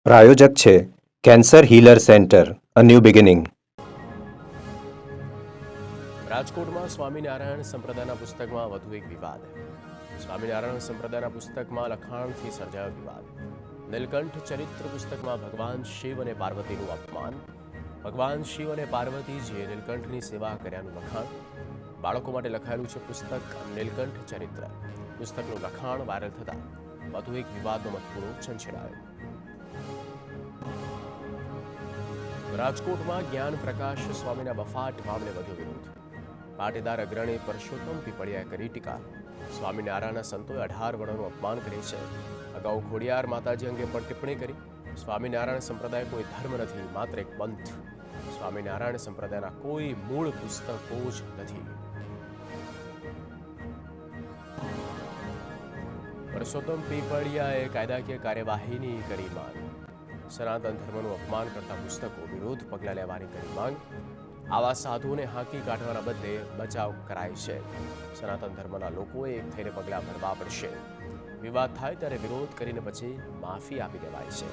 પ્રાયોજક છે cancer healer centre, a new beginning. રાજકોટમાં સ્વામિનારાયણ સંપ્રદાયના પુસ્તકમાં વધુ એક વિવાદ. સ્વામિનારાયણ સંપ્રદાયના પુસ્તકમાં લખાણથી સર્જાયો વિવાદ. નીલકંઠ ચરિત્ર પુસ્તકમાં ભગવાન શિવ અને પાર્વતીનું અપમાન. ભગવાન શિવ અને પાર્વતીજીએ નીલકંઠની સેવા કર્યાનું લખાણ. બાળકો માટે લખાયેલું છે પુસ્તક નીલકંઠ ચરિત્ર. પુસ્તકનું લખાણ વાયરલ થતાં વધુ એક વિવાદનો મથુરો છંછેડાયો. રાજકોટમાં જ્ઞાન પ્રકાશ સ્વામીના બફાટ મામલે વધુ વિરોધ. પાટીદાર અગ્રણી પરસોત્તમ પીપળિયાએ કરી ટીકા. સ્વામિનારાયણના સંતોએ 18 વર્ણોનું અપમાન કરે છે. અગાઉ ખોડિયાર માતાજી અંગે પણ ટિપ્પણી કરી. સ્વામિનારાયણ સંપ્રદાય કોઈ ધર્મ નથી, માત્ર એક પંથ. સ્વામિનારાયણ સંપ્રદાયના કોઈ મૂળ પુસ્તકો જ નથી. પરસોત્તમ પીપળિયાએ કાયદાકીય કાર્યવાહીની કરી માંગ. સનાતન ધર્મનું અપમાન કરતા પુસ્તકો વિરુદ્ધ પગલાં લેવાની કરી માંગ. આવા સાધુઓને હાંકી કાઢવાના બદલે બચાવ કરાય છે. સનાતન ધર્મના લોકોએ એક થઈને પગલાં ભરવા પડશે. વિવાદ થાય ત્યારે વિરોધ કરીને પછી માફી આપી દેવાય છે.